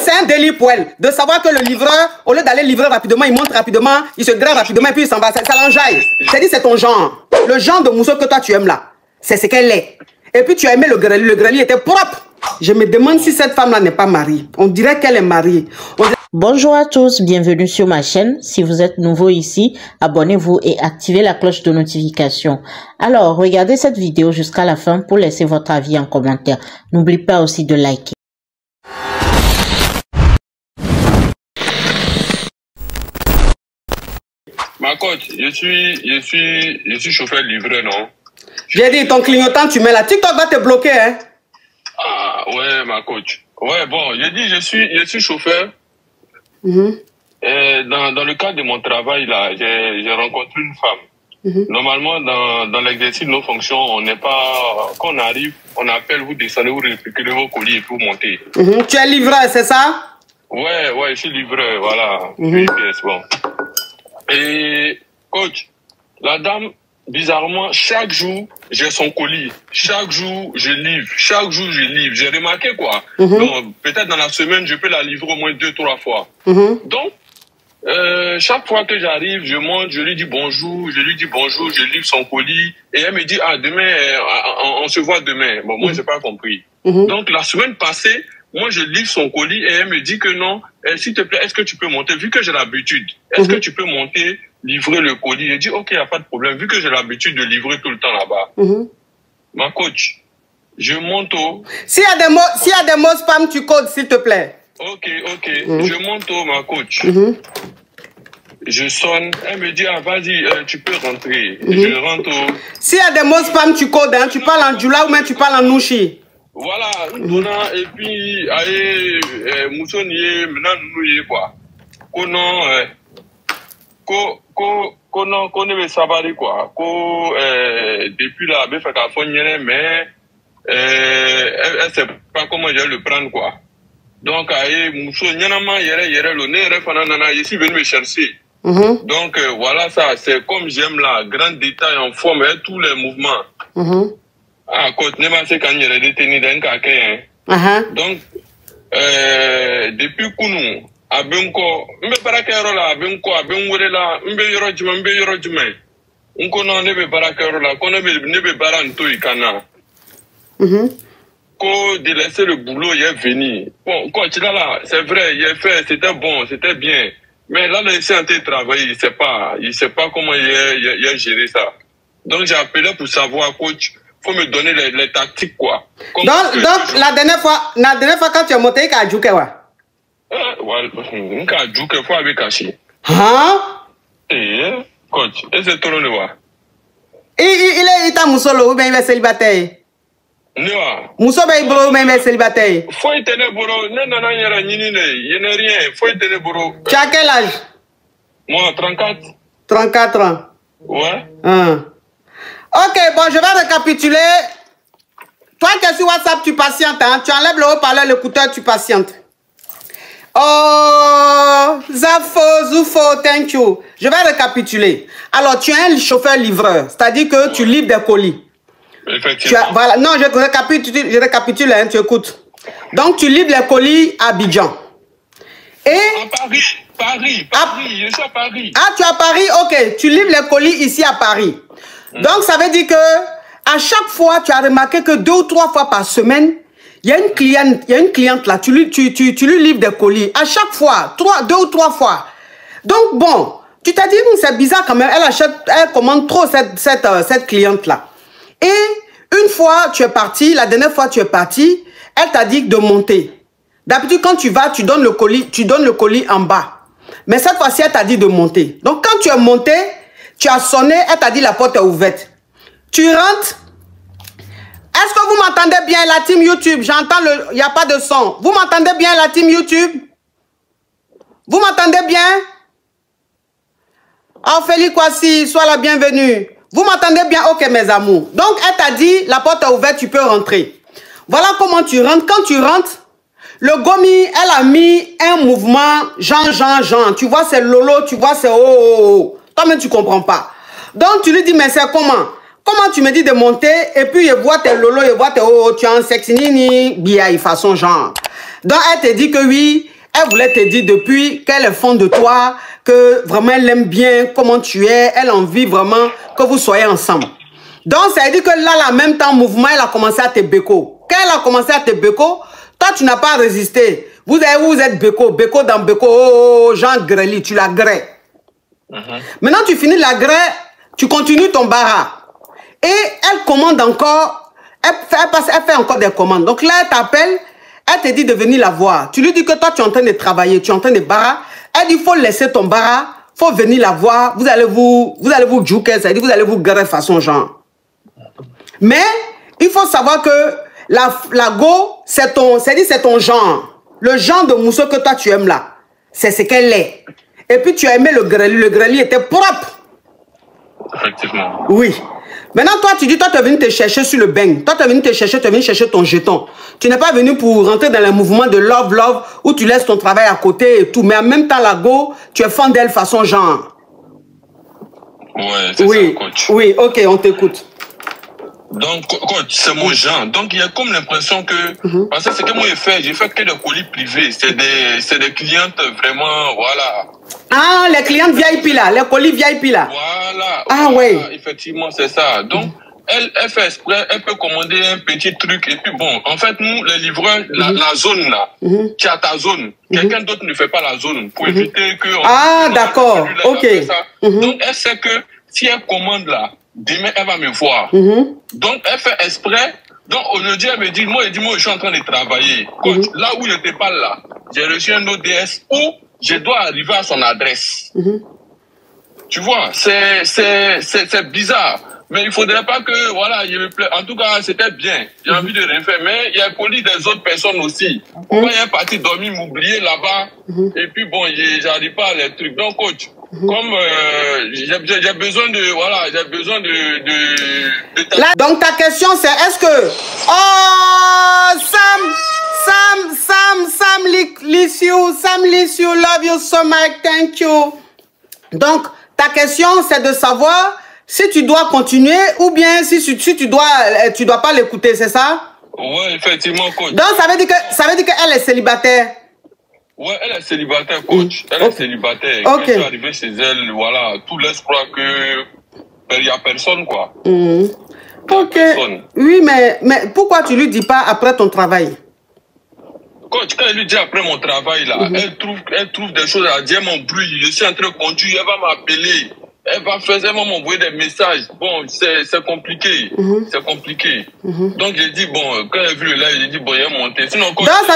c'est un délit pour elle de savoir que le livreur, au lieu d'aller livrer rapidement, il monte rapidement, il se grève rapidement et puis il s'en va. Ça l'enjaille. C'est dit, c'est ton genre. Le genre de mousseau que toi tu aimes là, c'est ce qu'elle est. Et puis tu as aimé le grelier. Le grelier était propre. Je me demande si cette femme-là n'est pas mariée. On dirait qu'elle est mariée. Bonjour à tous, bienvenue sur ma chaîne. Si vous êtes nouveau ici, abonnez-vous et activez la cloche de notification. Alors, regardez cette vidéo jusqu'à la fin pour laisser votre avis en commentaire. N'oubliez pas aussi de liker. Ma coach, je suis chauffeur-livreur, non? J'ai dit, ton clignotant, tu mets la TikTok va te bloquer, hein? Ah, ouais, ma coach. Ouais, bon, j'ai dit, je suis chauffeur. Et dans le cadre de mon travail, là, j'ai rencontré une femme. Normalement, dans l'exercice de nos fonctions, on n'est pas... Quand on arrive, on appelle, vous descendez, vous récupérez vos colis et puis vous montez. Tu es livreur, c'est ça? Ouais, je suis livreur, voilà. UPS, bon. Et, coach, la dame, bizarrement, chaque jour, j'ai son colis. Chaque jour, je livre. Chaque jour, je livre. J'ai remarqué, quoi. Donc, peut-être dans la semaine, je peux la livrer au moins 2-3 fois. Donc, chaque fois que j'arrive, je monte, je lui dis bonjour, je livre son colis. Et elle me dit, ah, demain, on se voit demain. Bon, moi, j'ai pas compris. Donc, la semaine passée, moi, je livre son colis et elle me dit que non, s'il te plaît, est-ce que tu peux monter? Vu que j'ai l'habitude, est-ce que tu peux monter, livrer le colis? Je dis, ok, il n'y a pas de problème. Vu que j'ai l'habitude de livrer tout le temps là-bas. Ma coach, je monte au... S'il y a des mots spam, tu codes, s'il te plaît. Ok. Je monte au, ma coach. Je sonne. Elle me dit, ah, vas-y, tu peux rentrer. Je rentre au... S'il y a des mots spam, tu codes, hein. Tu parles en djoula ou même tu parles en nouchi. Voilà, et puis, aïe, moussonier, maintenant, nous, quoi. Qu'on ne savait quoi. Depuis là, elle fait qu'à fond, mais, elle sait pas comment je vais le prendre, quoi. Donc, aïe, mousson, nyanama, le nez, fananana, je suis venu me chercher. Donc, voilà ça, c'est comme j'aime là, grand détail en forme, et tous les mouvements. Ah, côté n'est c'est quand il y a des tenues d'un caquet. Donc, depuis Kounou, à Benko, mbe barakero la, Benko, à Benwele la, mbe yorojuma. On connaît nebe barakero la, qu'on nebe baranto ikana. Qu'on délaissé le boulot, il est venu. Bon, quand il est là, c'est vrai, il est fait, c'était bon, c'était bien. Mais là, il s'est en train de travailler, il sait pas comment il a géré ça. Donc, j'ai appelé pour savoir, coach, faut me donner les tactiques, quoi. Donc la dernière fois quand tu es monté, il a joué quoi? Il a joué fois avec Kashi. Hein? Eh, coach, et c'est tout le monde. Il est moussolo ou bien il est célibataire? Non. Mousso ben bro ou bien il est célibataire? Faut y tenir bro, il n'y a rien, faut y tenir bro. Tu as quel âge? Moi, 34. 34 ans? Ouais. Ok, bon, je vais récapituler. Toi qui es sur WhatsApp, tu patientes, hein? Tu enlèves le haut-parleur, l'écouteur, tu patientes. Oh, Zafo, Zoufo, thank you. Je vais récapituler. Alors, tu es un chauffeur-livreur, c'est-à-dire que tu livres des colis. Effectivement. Voilà, non, je récapitule, hein, tu écoutes. Donc, tu livres les colis à Abidjan. Et... Paris, je suis à Paris. Ah, tu es à Paris, ok. Tu livres les colis ici à Paris. Donc, ça veut dire que à chaque fois, tu as remarqué que 2 ou 3 fois par semaine, il y a une cliente là, tu lui livres des colis. À chaque fois, 2 ou 3 fois. Donc, bon, tu t'as dit, c'est bizarre quand même, elle commande trop cette cliente là. Et une fois, tu es parti, la dernière fois, tu es parti, elle t'a dit de monter. D'habitude, quand tu vas, tu donnes le colis en bas. Mais cette fois-ci, elle t'a dit de monter. Donc, quand tu es monté, tu as sonné, elle t'a dit la porte est ouverte. Tu rentres. Est-ce que vous m'entendez bien, la team YouTube? J'entends il n'y a pas de son. Vous m'entendez bien, la team YouTube? Vous m'entendez bien? Ophélie Kwasi, sois la bienvenue. Vous m'entendez bien? Ok, mes amours. Donc, elle t'a dit, la porte est ouverte, tu peux rentrer. Voilà comment tu rentres. Quand tu rentres, le gomi, elle a mis un mouvement, genre. Tu vois, c'est lolo, tu vois, c'est oh. Toi-même, tu ne comprends pas. Donc, tu lui dis, mais c'est comment? Comment tu me dis de monter et puis je vois tes lolo, je vois tes oh, tu es en sexe nini, biaï, façon genre. Donc, elle te dit que oui, elle voulait te dire depuis qu'elle est fond de toi, que vraiment elle aime bien comment tu es, elle a envie vraiment que vous soyez ensemble. Donc, ça veut dire que là, en même temps, mouvement, elle a commencé à te béco. Quand elle a commencé à te béco, toi, tu n'as pas résisté. Vous êtes béco, béco dans béco, oh, Jean Grely, tu la grès. Maintenant, tu finis la grès, tu continues ton bara. Et elle commande encore, elle fait encore des commandes. Donc là, elle t'appelle, elle te dit de venir la voir. Tu lui dis que toi, tu es en train de travailler, tu es en train de bara. Elle dit, il faut laisser ton bara, il faut venir la voir. Vous allez vous jouer, ça dit, vous allez vous garer façon genre. Mais, il faut savoir que la go, c'est ton genre. Le genre de mousseau que toi, tu aimes là. C'est ce qu'elle est. Et puis, tu as aimé le grêli. Le grêli était propre. Effectivement. Oui. Maintenant, toi, tu dis, toi, tu es venu te chercher sur le bang. Toi, tu es venu te chercher, tu es venu chercher ton jeton. Tu n'es pas venu pour rentrer dans le mouvement de love, où tu laisses ton travail à côté et tout. Mais en même temps, la go, tu es fan d'elle façon genre. Ouais, c'est ça, coach. Oui, ok, on t'écoute. Donc, coach, c'est mon genre. Donc, il y a comme l'impression que... Parce que c'est que moi, j'ai fait que des colis privés. C'est des clientes vraiment, voilà. Ah, les clientes VIP là, les colis VIP là. Voilà. Ah, voilà, oui. Effectivement, c'est ça. Donc, elle fait exprès, elle peut commander un petit truc. Et puis bon, en fait, nous, les livreurs, la zone là, tu as ta zone. Quelqu'un d'autre ne fait pas la zone pour éviter que... Ah, d'accord. Ok. Donc, elle sait que si elle commande là, demain, elle va me voir. Donc, elle fait exprès. Donc, aujourd'hui, elle me dit, moi, je suis en train de travailler. Coach, là où je te parle là, j'ai reçu un ODS où je dois arriver à son adresse. Tu vois, c'est bizarre. Mais il ne faudrait pas que, voilà, il me plaît. En tout cas, c'était bien. J'ai envie de rien faire. Mais il y a le colis des autres personnes aussi. Moi, il est parti dormir, m'oublier là-bas. Et puis, bon, j'arrive pas à les trucs. Donc, coach, comme j'ai besoin de, voilà, j'ai besoin de Là, donc, ta question, c'est est-ce que... Oh, Sam miss you, love you so much, thank you. Donc, ta question, c'est de savoir si tu dois continuer ou bien si tu dois pas l'écouter, c'est ça? Ouais, effectivement, coach. Donc, ça veut dire qu'elle est célibataire. Ouais, elle est célibataire, coach. Elle est célibataire. Quand je suis arrivé chez elle, voilà, tout laisse croire que il n'y a personne, quoi. Ok. Personne. Oui, mais pourquoi tu lui dis pas après ton travail? Coach, quand elle lui dit après mon travail, là, elle trouve des choses à dire, mon bruit. Je suis en train de conduire, elle va m'appeler. Elle va m'envoyer des messages. Bon, c'est compliqué. C'est compliqué. Donc, j'ai dit, bon, quand elle a vu le live, j'ai dit, bon, il est monté. Sinon, coach, donc, ça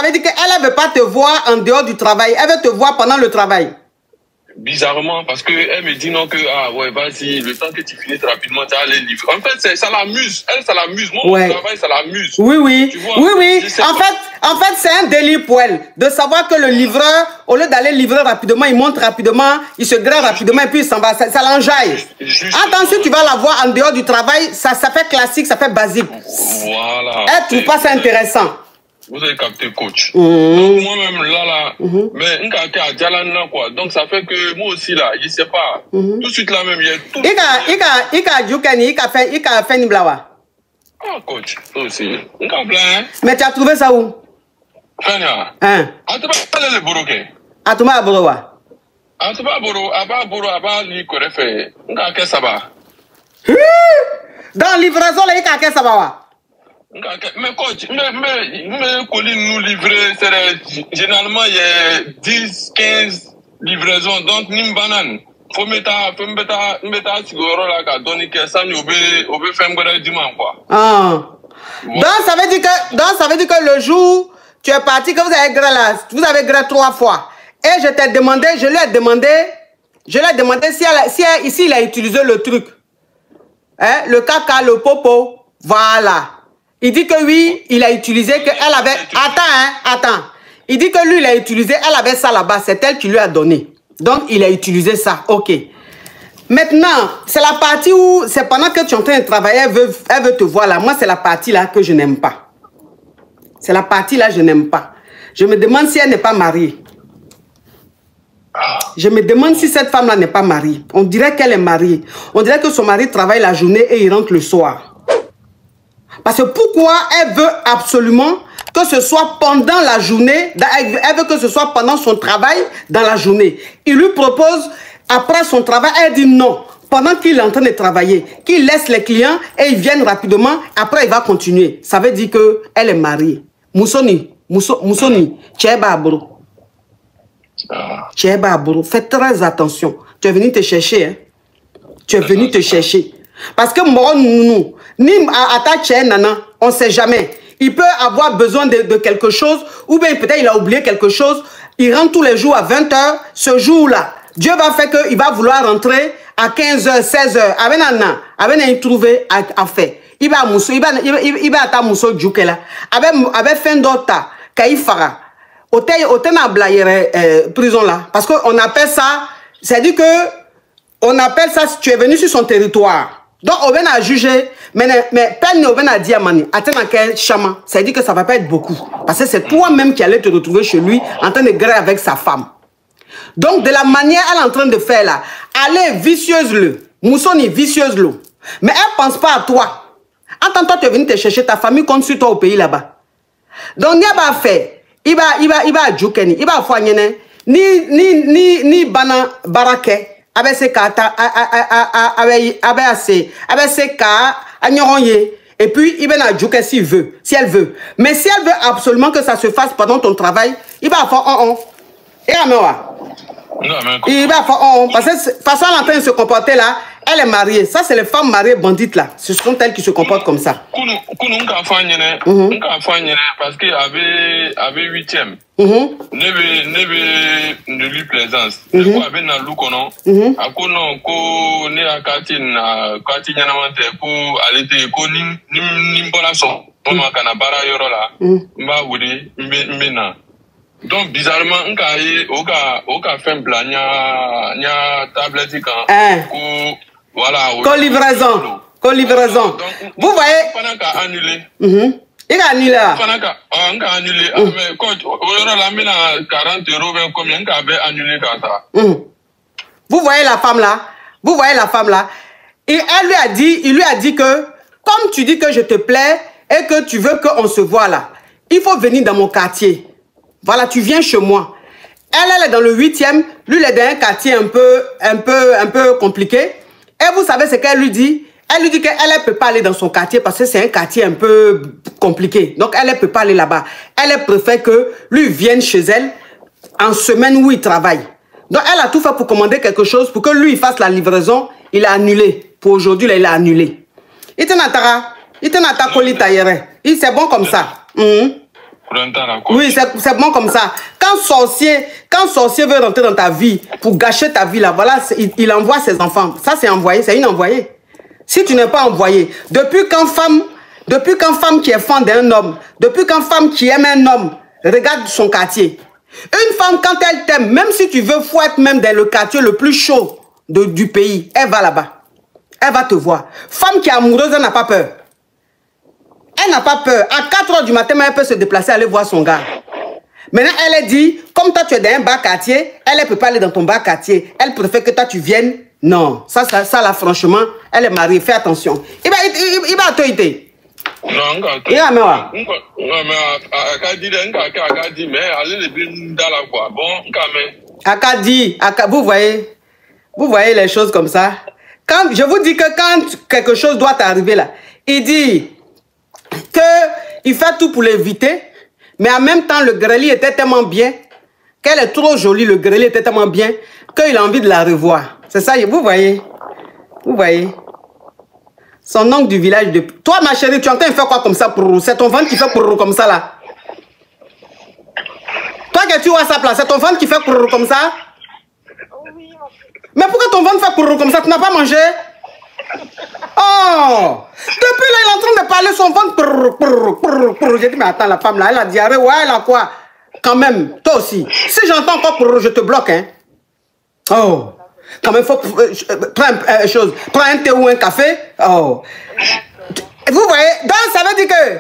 veut dire qu'elle ne veut pas te voir en dehors du travail. Elle veut te voir pendant le travail. Bizarrement, parce qu'elle me dit non que, ah ouais, vas-y, le temps que tu finisses rapidement, tu vas aller livrer. En fait, ça l'amuse. Elle, ça l'amuse. Moi, mon travail, ça l'amuse. Oui. En fait, c'est un délire pour elle. De savoir que le livreur, au lieu d'aller livrer rapidement, il monte rapidement, il se grave rapidement et puis il s'en va. Ça l'enjaille. Attention, tu vas la voir en dehors du travail, ça fait classique, ça fait basique. Voilà. Elle trouve pas ça intéressant. Vous avez capté, coach. Donc, moi-même, là, mais quoi. Donc, ça fait que moi aussi, là, je sais pas. Tout de suite, là, même, il y a tout. Il a fait Niblawa. Ah, coach, toi aussi. Mais tu as trouvé ça où? Fania. Hein? Atuma le boroke. Atuma borowa. Atuma boro, aba li korefe. Nga ke saba. Dans livraison, là, il y a que ça. Mais coach, mais colis nous livrer, généralement il y a 10, 15 livraisons, donc ni banane. Faut mettre sigoro là qu'à donner que ça nous obé faire un dimanche quoi. Ah. Donc ça veut dire que le jour tu es parti que vous avez gré là, vous avez gré 3 fois. Et je lui ai demandé si il a utilisé le truc. Hein, le caca, le popo, voilà. Il dit que oui, il a utilisé, qu'elle avait... Attends. Il dit que lui, il a utilisé, elle avait ça là-bas, c'est elle qui lui a donné. Donc, il a utilisé ça, ok. Maintenant, c'est la partie où, c'est pendant que tu es en train de travailler, elle veut te voir là. Moi, c'est la partie là que je n'aime pas. C'est la partie là que je n'aime pas. Je me demande si elle n'est pas mariée. Je me demande si cette femme-là n'est pas mariée. On dirait qu'elle est mariée. On dirait que son mari travaille la journée et il rentre le soir. Parce que pourquoi elle veut absolument que ce soit pendant la journée, elle veut que ce soit pendant son travail dans la journée. Il lui propose, après son travail, elle dit non. Pendant qu'il est en train de travailler, qu'il laisse les clients et ils viennent rapidement, après il va continuer. Ça veut dire qu'elle est mariée. Moussoni, Tcheba Abro. Tcheba Abro, fais très attention. Tu es venu te chercher. Hein? Tu es venu te chercher. Parce que moi, nous, ni à ta chaîne, nana, on ne sait jamais. Il peut avoir besoin de quelque chose, ou bien peut-être il a oublié quelque chose. Il rentre tous les jours à 20 h. Ce jour-là, Dieu va faire qu'il va vouloir rentrer à 15 h, 16 h. Avec trouver à faire. Il va à Mousso Djoukela. Avec fin d'ota, Kaïfara. Hôtel na blayer prison là. Parce qu'on appelle ça, c'est-à-dire que on appelle ça, si tu es venu sur son territoire. Donc, on vient à juger, mais peine on vient à dire, attends, quel chaman. Ça veut dire que ça ne va pas être beaucoup. Parce que c'est toi-même qui allais te retrouver chez lui en train de griller avec sa femme. Donc, de la manière elle est en train de faire là, allez, vicieuse-le. Moussoni, vicieuse-le. Mais elle ne pense pas à toi. En tant que toi, tu es venu te chercher, ta famille compte sur toi au pays là-bas. Donc, il va faire, il va djoukeni, il va faire ni bana barake. Avec ses cas, et puis il va la jouer s'il veut, si elle veut. Mais si elle veut absolument que ça se fasse pendant ton travail, il va faire il va faire parce que de toute façon elle est en train de se comporter là, elle est mariée. Ça c'est les femmes mariées bandites là. Ce sont elles qui se comportent comme ça. Parce qu'il avait 8e. Ne lui plaisance. Ne avait na lukono. Akono ko ne akati na kati nyanamante ko alete ko nimbola so. Mama kana bara yoro la. Mba wudi mbena. Donc bizarrement oka fait blanc nya tablette quand voilà co-livraison. Vous voyez pendant qu'a annulé il a annulé pendant qu'a annulé mais quand on a la mina 40 € combien qu'a avait annulé ça. Vous voyez la femme là et il lui a dit que comme tu dis que je te plais et que tu veux qu'on se voit là, il faut venir dans mon quartier. Voilà, tu viens chez moi. Elle est dans le 8e, lui il est dans un quartier un peu compliqué. Et vous savez ce qu'elle lui dit? Elle lui dit qu'elle ne peut pas aller dans son quartier parce que c'est un quartier un peu compliqué. Donc elle ne peut pas aller là-bas. Elle préfère que lui vienne chez elle en semaine où il travaille. Donc elle a tout fait pour commander quelque chose pour que lui il fasse la livraison. Il a annulé. Pour aujourd'hui, il a annulé. Il te n'a coli taillere. C'est bon comme ça. Oui, c'est bon comme ça. Quand sorcier veut rentrer dans ta vie pour gâcher ta vie là, voilà, il envoie ses enfants. Ça c'est envoyé, c'est une envoyée. Si tu n'es pas envoyé, depuis quand femme qui est fan d'un homme, depuis quand femme qui aime un homme, regarde son quartier. Une femme quand elle t'aime, même si tu veux fouette même dans le quartier le plus chaud du pays, elle va là-bas. Elle va te voir. Femme qui est amoureuse, elle n'a pas peur. Elle n'a pas peur. À 4 h du matin, elle peut se déplacer, aller voir son gars. Maintenant, elle dit, comme toi, tu es dans un bas quartier, elle ne peut pas aller dans ton bas quartier. Elle préfère que toi, tu viennes. Non, ça là, franchement, elle est mariée. Fais attention. Il va te aider. Non, il va me vous voyez les choses comme ça. Quand, je vous dis que quand quelque chose doit t'arriver là, il dit qu'il fait tout pour l'éviter, mais en même temps, le grelier était tellement bien, qu'elle est trop jolie, le grelier était tellement bien, qu'il a envie de la revoir. C'est ça, vous voyez? Vous voyez? Son oncle du village de... Toi, ma chérie, tu es en train de faire quoi comme ça? C'est ton ventre qui fait comme ça, là. Toi, que tu vois sa place, c'est ton ventre qui fait comme ça? Mais pourquoi ton ventre fait comme ça? Tu n'as pas mangé? Oh! Depuis là, il est en train de parler son ventre. J'ai dit, mais attends, la femme là, elle a diarrhée. Ouais, elle a quoi? Quand même, toi aussi. Si j'entends encore je te bloque, hein. Oh! Quand même, il faut prends un thé ou un café. Oh! Vous voyez? Donc, ça veut dire que,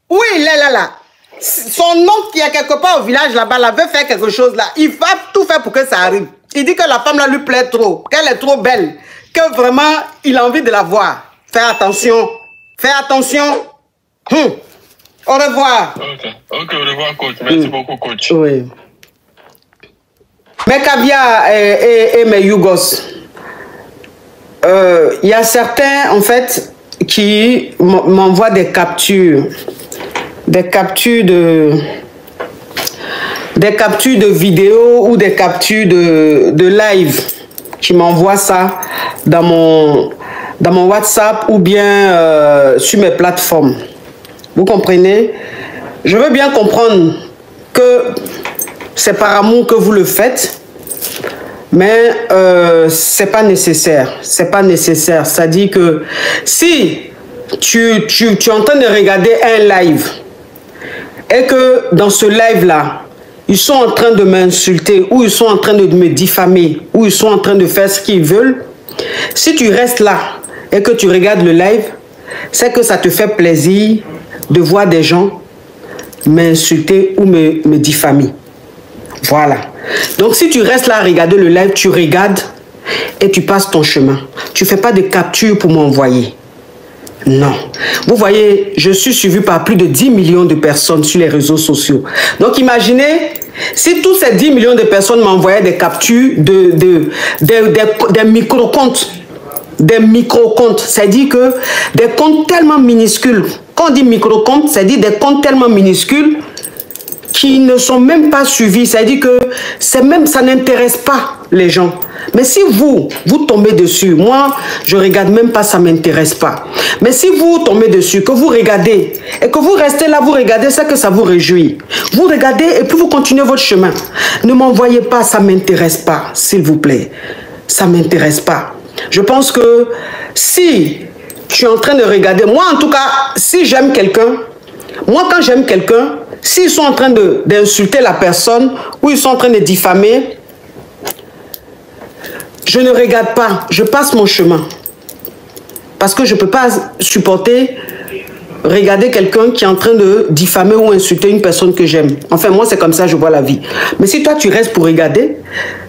oui, il est là. Son oncle qui est quelque part au village là-bas, là, veut faire quelque chose là. Il va tout faire pour que ça arrive. Il dit que la femme là lui plaît trop, qu'elle est trop belle, que vraiment, il a envie de la voir. Fais attention. Fais attention. Au revoir. Ok, au revoir, coach. Merci beaucoup, coach. Oui. Mes caviar et mes Yougos, il y a certains, en fait, qui m'envoient des captures de vidéos ou des captures de live, qui m'envoient ça dans mon WhatsApp ou bien sur mes plateformes. Vous comprenez? Je veux bien comprendre que c'est par amour que vous le faites, mais c'est pas nécessaire. C'est pas nécessaire. C'est-à-dire que si tu es en train de regarder un live et que dans ce live-là, ils sont en train de m'insulter ou ils sont en train de me diffamer ou ils sont en train de faire ce qu'ils veulent, si tu restes là et que tu regardes le live, c'est que ça te fait plaisir de voir des gens m'insulter ou me diffamer. Voilà. Donc si tu restes là à regarder le live, tu regardes et tu passes ton chemin. Tu ne fais pas de capture pour m'envoyer. Non. Vous voyez, je suis suivi par plus de 10 millions de personnes sur les réseaux sociaux. Donc imaginez, si tous ces 10 millions de personnes m'envoyaient des captures des micro-comptes. Des micro-comptes, c'est-à-dire que des comptes tellement minuscules. Quand on dit micro-comptes, c'est-à-dire des comptes tellement minuscules qui ne sont même pas suivis. C'est-à-dire que ça n'intéresse pas les gens. Mais si vous tombez dessus, moi, je ne regarde même pas, ça ne m'intéresse pas. Mais si vous tombez dessus, que vous regardez, et que vous restez là, vous regardez, c'est que ça vous réjouit. Vous regardez et puis vous continuez votre chemin. Ne m'envoyez pas, ça ne m'intéresse pas, s'il vous plaît. Ça ne m'intéresse pas. Je pense que si tu es en train de regarder, moi en tout cas, si j'aime quelqu'un, moi quand j'aime quelqu'un, s'ils sont en train d'insulter la personne ou ils sont en train de diffamer, je ne regarde pas, je passe mon chemin. Parce que je ne peux pas supporter regarder quelqu'un qui est en train de diffamer ou insulter une personne que j'aime. Enfin, moi, c'est comme ça que je vois la vie. Mais si toi, tu restes pour regarder,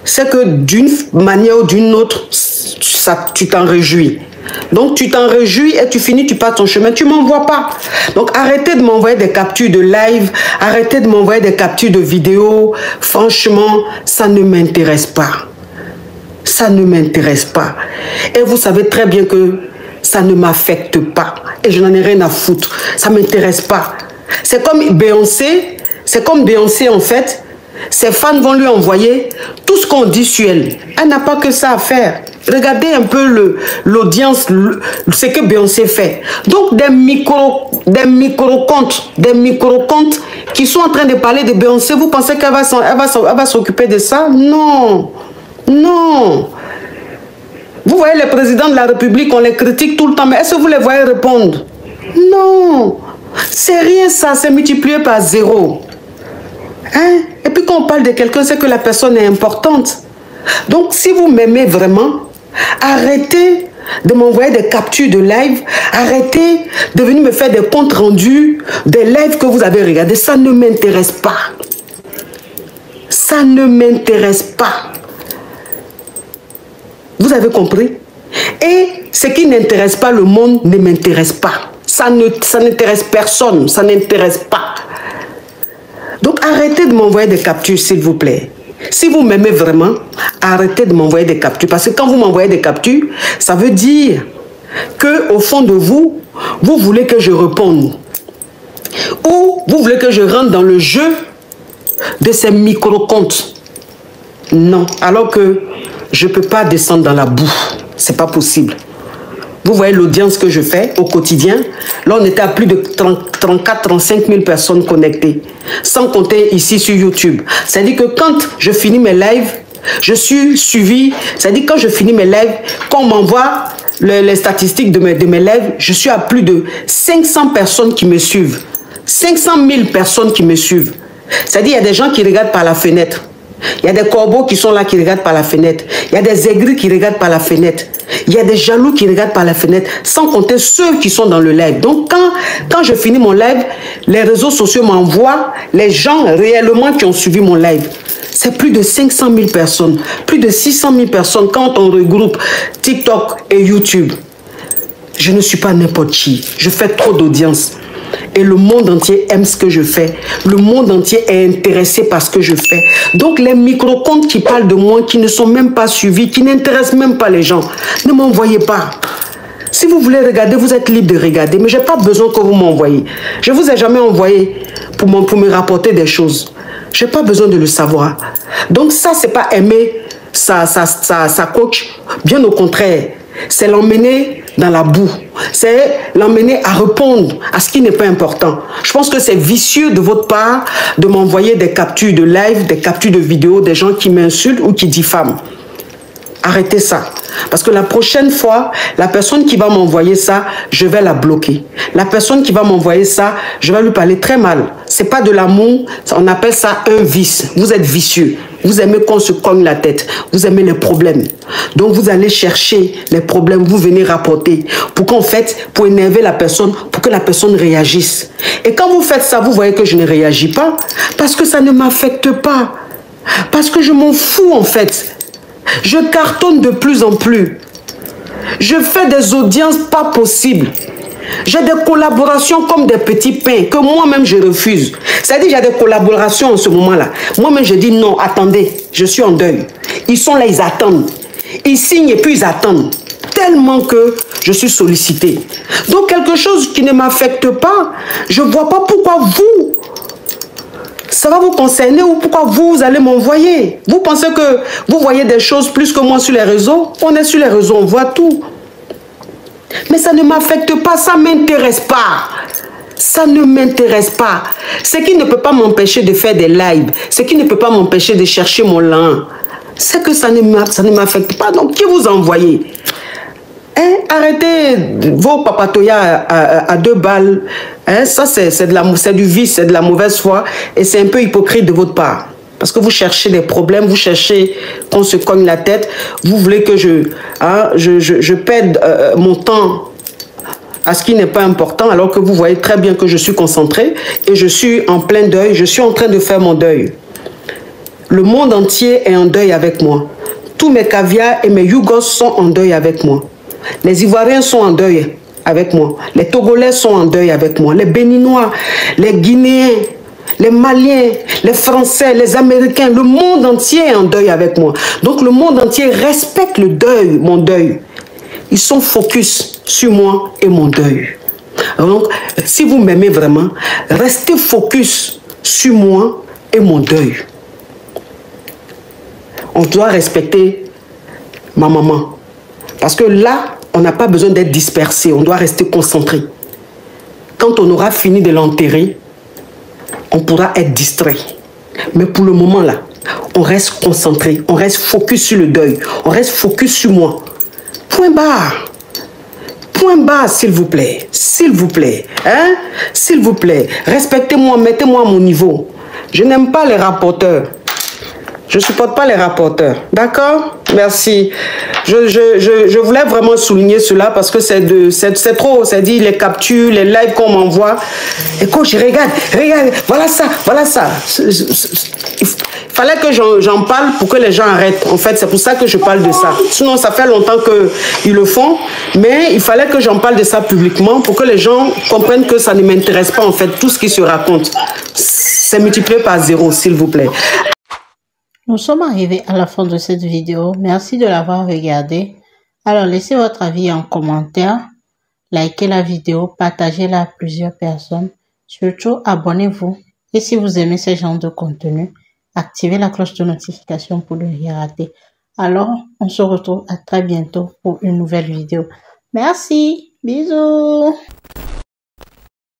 c'est que d'une manière ou d'une autre, tu t'en réjouis. Donc, tu t'en réjouis et tu finis, tu passes ton chemin. Tu ne m'envoies pas. Donc, arrêtez de m'envoyer des captures de live. Arrêtez de m'envoyer des captures de vidéos. Franchement, ça ne m'intéresse pas. Ça ne m'intéresse pas. Et vous savez très bien que ça ne m'affecte pas. Et je n'en ai rien à foutre. Ça ne m'intéresse pas. C'est comme Beyoncé. C'est comme Beyoncé, en fait. Ses fans vont lui envoyer tout ce qu'on dit sur elle. Elle n'a pas que ça à faire. Regardez un peu l'audience, ce que Beyoncé fait. Donc, des micro-comptes qui sont en train de parler de Beyoncé, vous pensez qu'elle va s'occuper de ça? Non. Non. Vous voyez les présidents de la République, on les critique tout le temps, mais est-ce que vous les voyez répondre? Non. C'est rien ça, c'est multiplié par 0. Hein? Et puis quand on parle de quelqu'un, c'est que la personne est importante. Donc si vous m'aimez vraiment, arrêtez de m'envoyer des captures de live, arrêtez de venir me faire des comptes rendus, des lives que vous avez regardés. Ça ne m'intéresse pas. Ça ne m'intéresse pas. Vous avez compris? Et ce qui n'intéresse pas le monde ne m'intéresse pas. Ça n'intéresse personne, ça n'intéresse pas. Donc arrêtez de m'envoyer des captures, s'il vous plaît. Si vous m'aimez vraiment, arrêtez de m'envoyer des captures. Parce que quand vous m'envoyez des captures, ça veut dire qu'au fond de vous, vous voulez que je réponde. Ou vous voulez que je rentre dans le jeu de ces micro-comptes. Non, alors que je ne peux pas descendre dans la boue. Ce n'est pas possible. Vous voyez l'audience que je fais au quotidien. Là, on était à plus de 34-35 000 personnes connectées. Sans compter ici sur YouTube. C'est-à-dire que quand je finis mes lives, je suis suivi. C'est-à-dire quand je finis mes lives, quand on m'envoie les statistiques de mes lives, je suis à plus de 500 personnes qui me suivent. 500 000 personnes qui me suivent. C'est-à-dire qu'il y a des gens qui regardent par la fenêtre. Il y a des corbeaux qui sont là qui regardent par la fenêtre. Il y a des aigris qui regardent par la fenêtre. Il y a des jaloux qui regardent par la fenêtre. Sans compter ceux qui sont dans le live. Donc quand je finis mon live, les réseaux sociaux m'envoient les gens réellement qui ont suivi mon live. C'est plus de 500 000 personnes. Plus de 600 000 personnes quand on regroupe TikTok et YouTube. Je ne suis pas n'importe qui. Je fais trop d'audience. Et le monde entier aime ce que je fais. Le monde entier est intéressé par ce que je fais. Donc les micro-comptes qui parlent de moi, qui ne sont même pas suivis, qui n'intéressent même pas les gens, ne m'envoyez pas. Si vous voulez regarder, vous êtes libre de regarder, mais je n'ai pas besoin que vous m'envoyez. Je ne vous ai jamais envoyé pour me rapporter des choses. Je n'ai pas besoin de le savoir. Donc ça, ce n'est pas aimer sa coach. Bien au contraire, c'est l'emmener dans la boue. C'est l'emmener à répondre à ce qui n'est pas important. Je pense que c'est vicieux de votre part de m'envoyer des captures de live, des captures de vidéos, des gens qui m'insultent ou qui diffament. Arrêtez ça. Parce que la prochaine fois, la personne qui va m'envoyer ça, je vais la bloquer. La personne qui va m'envoyer ça, je vais lui parler très mal. C'est pas de l'amour, on appelle ça un vice. Vous êtes vicieux. Vous aimez qu'on se cogne la tête. Vous aimez les problèmes. Donc vous allez chercher les problèmes, vous venez rapporter. Pour qu'en fait, pour énerver la personne, pour que la personne réagisse. Et quand vous faites ça, vous voyez que je ne réagis pas. Parce que ça ne m'affecte pas. Parce que je m'en fous en fait. Je cartonne de plus en plus. Je fais des audiences pas possibles. J'ai des collaborations comme des petits pains que moi-même je refuse. C'est-à-dire j'ai des collaborations en ce moment-là. Moi-même je dis non, attendez, je suis en deuil. Ils sont là, ils attendent. Ils signent et puis ils attendent. Tellement que je suis sollicité. Donc quelque chose qui ne m'affecte pas, je ne vois pas pourquoi vous... ça va vous concerner ou pourquoi vous allez m'envoyer. Vous pensez que vous voyez des choses plus que moi sur les réseaux? On est sur les réseaux, on voit tout. Mais ça ne m'affecte pas, ça ne m'intéresse pas. Ça ne m'intéresse pas. Ce qui ne peut pas m'empêcher de faire des lives, ce qui ne peut pas m'empêcher de chercher mon lin, c'est que ça ne m'affecte pas. Donc, qui vous envoyez? Hein? Arrêtez vos papatoyas à 2 balles. Hein? Ça, c'est du vice, c'est de la mauvaise foi. Et c'est un peu hypocrite de votre part. Parce que vous cherchez des problèmes, vous cherchez qu'on se cogne la tête. Vous voulez que je perde mon temps à ce qui n'est pas important, alors que vous voyez très bien que je suis concentré et je suis en plein deuil. Je suis en train de faire mon deuil. Le monde entier est en deuil avec moi. Tous mes caviars et mes Yougos sont en deuil avec moi. Les Ivoiriens sont en deuil avec moi. Les Togolais sont en deuil avec moi. Les Béninois, les Guinéens, les Maliens, les Français, les Américains, le monde entier est en deuil avec moi. Donc le monde entier respecte le deuil, mon deuil. Ils sont focus sur moi et mon deuil. Donc, si vous m'aimez vraiment, restez focus sur moi et mon deuil. On doit respecter ma maman. Parce que là, on n'a pas besoin d'être dispersé, on doit rester concentré. Quand on aura fini de l'enterrer, on pourra être distrait. Mais pour le moment là, on reste concentré, on reste focus sur le deuil, on reste focus sur moi. Point barre. Point barre, s'il vous plaît. S'il vous plaît. Hein? S'il vous plaît. Respectez-moi, mettez-moi à mon niveau. Je n'aime pas les rapporteurs. Je ne supporte pas les rapporteurs. D'accord? Merci. Je voulais vraiment souligner cela parce que c'est trop. C'est dit les captures, les lives qu'on m'envoie. Et coach, regarde, voilà ça, voilà ça. Il fallait que j'en parle pour que les gens arrêtent. En fait, c'est pour ça que je parle de ça. Sinon, ça fait longtemps qu'ils le font. Mais il fallait que j'en parle de ça publiquement pour que les gens comprennent que ça ne m'intéresse pas, en fait, tout ce qui se raconte. C'est multiplié par 0, s'il vous plaît. Nous sommes arrivés à la fin de cette vidéo. Merci de l'avoir regardée. Alors, laissez votre avis en commentaire. Likez la vidéo, partagez-la à plusieurs personnes. Surtout, abonnez-vous. Et si vous aimez ce genre de contenu, activez la cloche de notification pour ne rien rater. Alors, on se retrouve à très bientôt pour une nouvelle vidéo. Merci. Bisous.